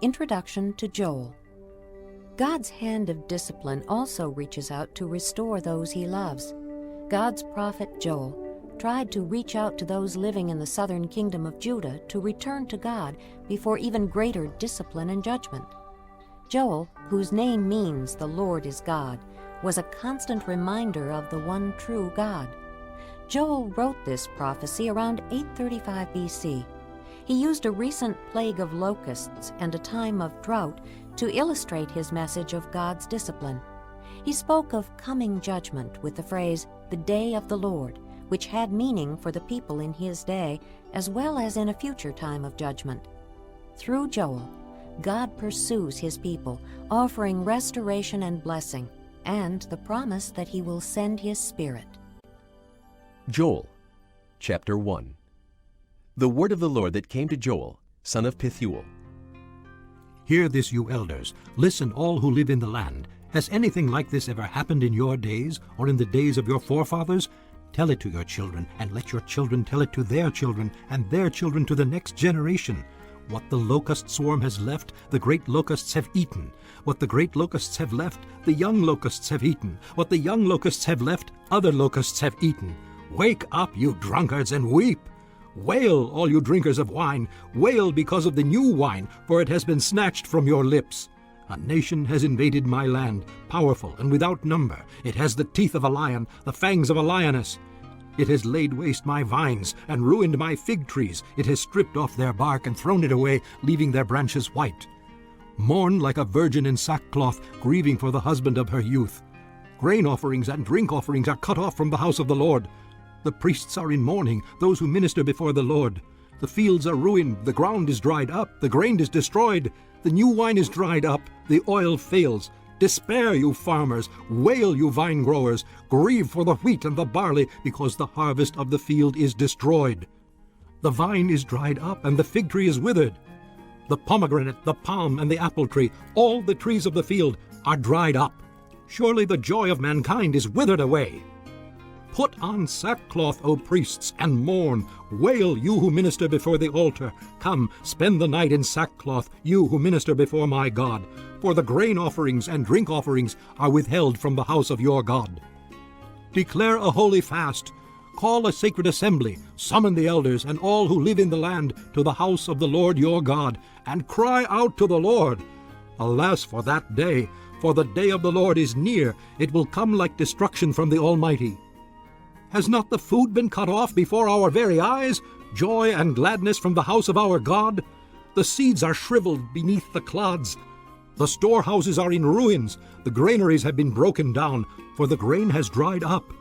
Introduction to Joel. God's hand of discipline also reaches out to restore those he loves. God's prophet Joel tried to reach out to those living in the southern kingdom of Judah to return to God before even greater discipline and judgment. Joel, whose name means the Lord is God, was a constant reminder of the one true God. Joel wrote this prophecy around 835 BC. He used a recent plague of locusts and a time of drought to illustrate his message of God's discipline. He spoke of coming judgment with the phrase, "the day of the Lord," which had meaning for the people in his day as well as in a future time of judgment. Through Joel, God pursues his people, offering restoration and blessing, and the promise that he will send his Spirit. Joel, chapter 1. The word of the Lord that came to Joel, son of Pethuel. Hear this, you elders. Listen, all who live in the land. Has anything like this ever happened in your days or in the days of your forefathers? Tell it to your children, and let your children tell it to their children, and their children to the next generation. What the locust swarm has left, the great locusts have eaten. What the great locusts have left, the young locusts have eaten. What the young locusts have left, other locusts have eaten. Wake up, you drunkards, and weep. Wail, all you drinkers of wine. Wail because of the new wine, for it has been snatched from your lips. A nation has invaded my land, powerful and without number. It has the teeth of a lion, the fangs of a lioness. It has laid waste my vines and ruined my fig trees. It has stripped off their bark and thrown it away, leaving their branches white. Mourn like a virgin in sackcloth, grieving for the husband of her youth. Grain offerings and drink offerings are cut off from the house of the Lord. The priests are in mourning, those who minister before the Lord. The fields are ruined, the ground is dried up, the grain is destroyed. The new wine is dried up, the oil fails. Despair, you farmers, wail, you vine growers, grieve for the wheat and the barley, because the harvest of the field is destroyed. The vine is dried up, and the fig tree is withered. The pomegranate, the palm, and the apple tree, all the trees of the field, are dried up. Surely the joy of mankind is withered away. Put on sackcloth, O priests, and mourn. Wail, you who minister before the altar. Come, spend the night in sackcloth, you who minister before my God. For the grain offerings and drink offerings are withheld from the house of your God. Declare a holy fast. Call a sacred assembly. Summon the elders and all who live in the land to the house of the Lord your God, and cry out to the Lord. Alas for that day, for the day of the Lord is near. It will come like destruction from the Almighty. Has not the food been cut off before our very eyes? Joy and gladness from the house of our God? The seeds are shriveled beneath the clods. The storehouses are in ruins. The granaries have been broken down, for the grain has dried up.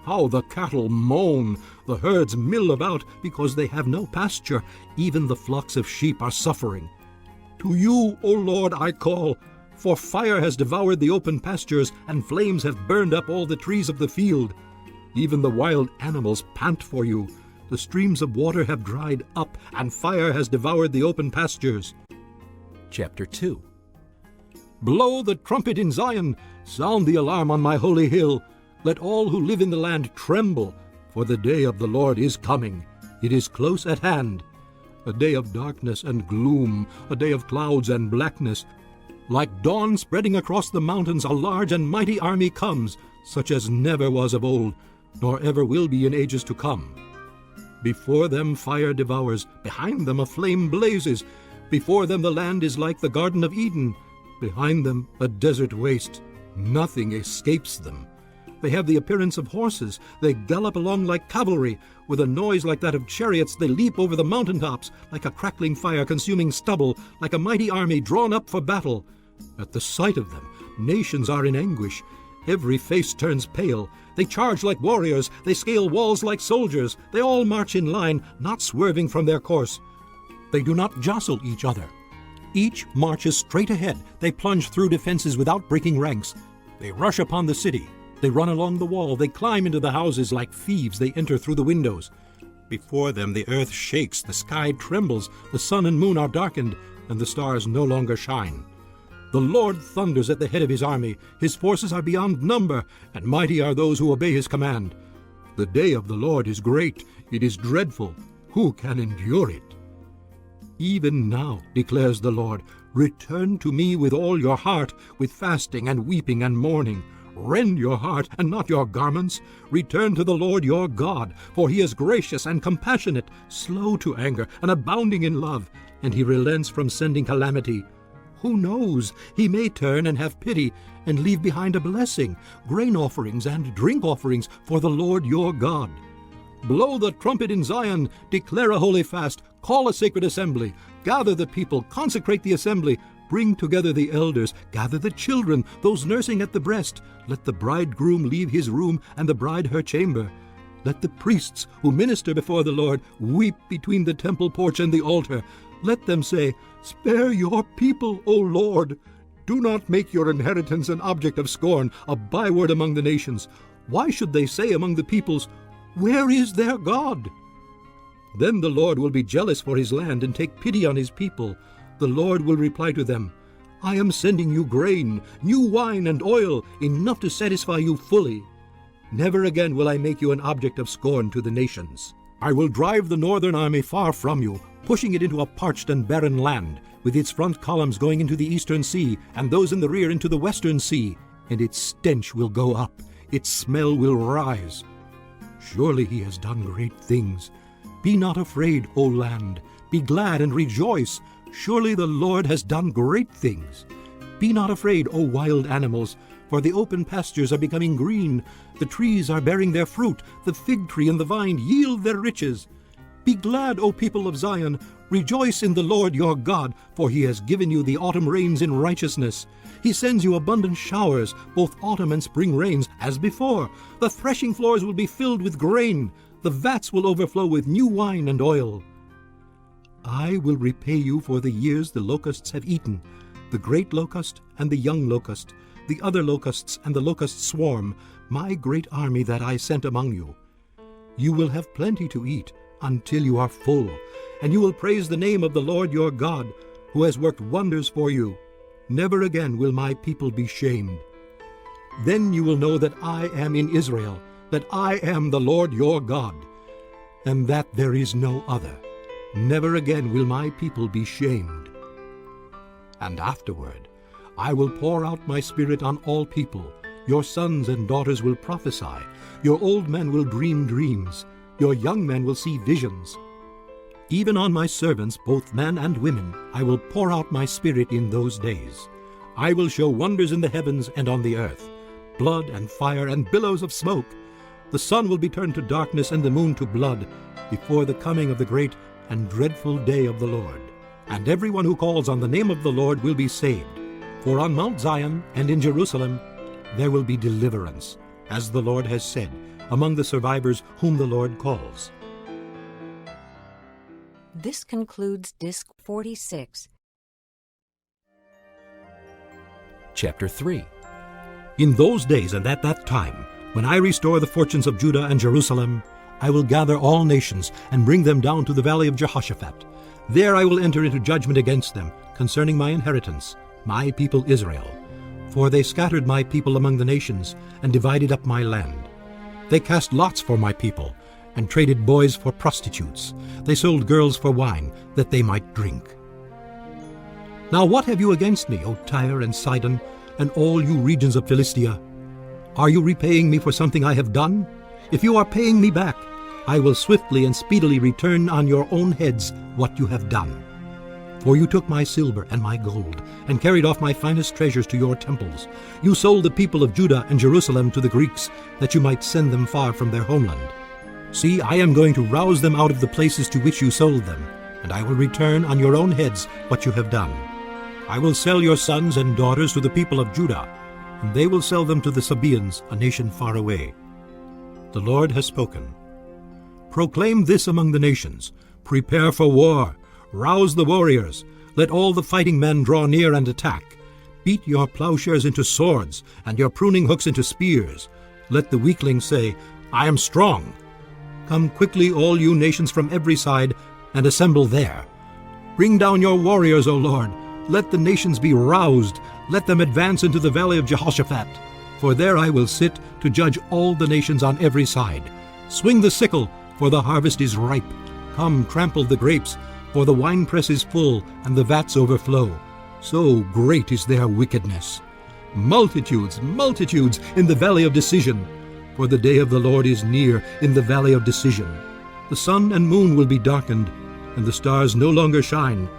How the cattle moan! The herds mill about because they have no pasture. Even the flocks of sheep are suffering. To you, O Lord, I call, for fire has devoured the open pastures, and flames have burned up all the trees of the field. Even the wild animals pant for you. The streams of water have dried up, and fire has devoured the open pastures. Chapter 2. Blow the trumpet in Zion. Sound the alarm on my holy hill. Let all who live in the land tremble, for the day of the Lord is coming. It is close at hand. A day of darkness and gloom, a day of clouds and blackness. Like dawn spreading across the mountains, a large and mighty army comes, such as never was of old, nor ever will be in ages to come. Before them fire devours, behind them a flame blazes. Before them the land is like the Garden of Eden, behind them a desert waste. Nothing escapes them. They have the appearance of horses. They gallop along like cavalry. With a noise like that of chariots, they leap over the mountaintops, like a crackling fire consuming stubble, like a mighty army drawn up for battle. At the sight of them, nations are in anguish. Every face turns pale. They charge like warriors. They scale walls like soldiers. They all march in line, not swerving from their course. They do not jostle each other. Each marches straight ahead. They plunge through defenses without breaking ranks. They rush upon the city. They run along the wall. They climb into the houses like thieves. They enter through the windows. Before them the earth shakes. The sky trembles. The sun and moon are darkened, and the stars no longer shine. The Lord thunders at the head of his army. His forces are beyond number, and mighty are those who obey his command. The day of the Lord is great. It is dreadful. Who can endure it? Even now, declares the Lord, Return to me with all your heart, with fasting and weeping and mourning. Rend your heart and not your garments. Return to the Lord your God, for he is gracious and compassionate, slow to anger and abounding in love, and he relents from sending calamity. Who knows? He may turn and have pity and leave behind a blessing, grain offerings and drink offerings for the Lord your God. Blow the trumpet in Zion, declare a holy fast, call a sacred assembly, gather the people, consecrate the assembly, bring together the elders, gather the children, those nursing at the breast. Let the bridegroom leave his room and the bride her chamber. Let the priests who minister before the Lord weep between the temple porch and the altar. Let them say, Spare your people, O Lord. Do not make your inheritance an object of scorn, a byword among the nations. Why should they say among the peoples, Where is their God? Then the Lord will be jealous for his land and take pity on his people. The Lord will reply to them, I am sending you grain, new wine and oil, enough to satisfy you fully. Never again will I make you an object of scorn to the nations. I will drive the northern army far from you, pushing it into a parched and barren land, with its front columns going into the eastern sea, and those in the rear into the western sea, and its stench will go up, its smell will rise. Surely he has done great things. Be not afraid, O land. Be glad and rejoice. Surely the Lord has done great things. Be not afraid, O wild animals, for the open pastures are becoming green. The trees are bearing their fruit. The fig tree and the vine yield their riches. Be glad, O people of Zion. Rejoice in the Lord your God, for he has given you the autumn rains in righteousness. He sends you abundant showers, both autumn and spring rains, as before. The threshing floors will be filled with grain. The vats will overflow with new wine and oil. I will repay you for the years the locusts have eaten, the great locust and the young locust, the other locusts and the locust swarm, my great army that I sent among you. You will have plenty to eat until you are full, and you will praise the name of the Lord your God, who has worked wonders for you. Never again will my people be shamed. Then you will know that I am in Israel, that I am the Lord your God, and that there is no other. Never again will my people be shamed. And afterward I will pour out my Spirit on all people. Your sons and daughters will prophesy. Your old men will dream dreams. Your young men will see visions. Even on my servants, both men and women, I will pour out my Spirit in those days. I will show wonders in the heavens and on the earth, blood and fire and billows of smoke. The sun will be turned to darkness and the moon to blood before the coming of the great and dreadful day of the Lord. And everyone who calls on the name of the Lord will be saved. For on Mount Zion and in Jerusalem there will be deliverance, as the Lord has said, among the survivors whom the Lord calls. This concludes Disc 46. Chapter 3. In those days and at that time, when I restore the fortunes of Judah and Jerusalem, I will gather all nations and bring them down to the valley of Jehoshaphat. There I will enter into judgment against them concerning my inheritance, my people Israel. For they scattered my people among the nations and divided up my land. They cast lots for my people and traded boys for prostitutes. They sold girls for wine, that they might drink. Now what have you against me, O Tyre and Sidon, and all you regions of Philistia? Are you repaying me for something I have done? If you are paying me back, I will swiftly and speedily return on your own heads what you have done. For you took my silver and my gold, and carried off my finest treasures to your temples. You sold the people of Judah and Jerusalem to the Greeks, that you might send them far from their homeland. See, I am going to rouse them out of the places to which you sold them, and I will return on your own heads what you have done. I will sell your sons and daughters to the people of Judah, and they will sell them to the Sabaeans, a nation far away. The Lord has spoken. Proclaim this among the nations. Prepare for war. Rouse the warriors. Let all the fighting men draw near and attack. Beat your plowshares into swords, and your pruning hooks into spears. Let the weakling say, I am strong. Come quickly, all you nations from every side, and assemble there. Bring down your warriors, O Lord. Let the nations be roused. Let them advance into the valley of Jehoshaphat. For there I will sit to judge all the nations on every side. Swing the sickle, for the harvest is ripe. Come, trample the grapes, for the winepress is full, and the vats overflow. So great is their wickedness. Multitudes, multitudes in the valley of decision. For the day of the Lord is near in the valley of decision. The sun and moon will be darkened, and the stars no longer shine.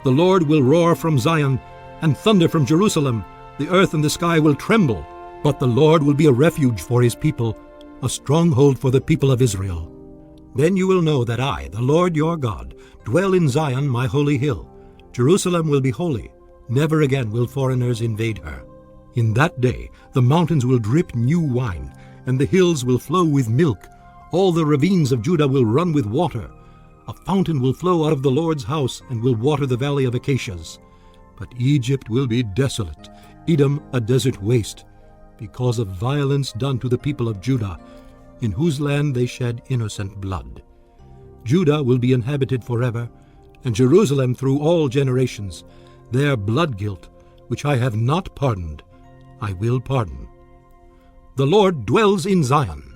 The Lord will roar from Zion, and thunder from Jerusalem. The earth and the sky will tremble, but the Lord will be a refuge for his people, a stronghold for the people of Israel. Then you will know that I, the Lord your God, dwell in Zion, my holy hill. Jerusalem will be holy. Never again will foreigners invade her. In that day the mountains will drip new wine, and the hills will flow with milk. All the ravines of Judah will run with water. A fountain will flow out of the Lord's house, and will water the valley of acacias. But Egypt will be desolate, Edom a desert waste, because of violence done to the people of Judah, in whose land they shed innocent blood. Judah will be inhabited forever, and Jerusalem through all generations. Their blood guilt, which I have not pardoned, I will pardon. The Lord dwells in Zion.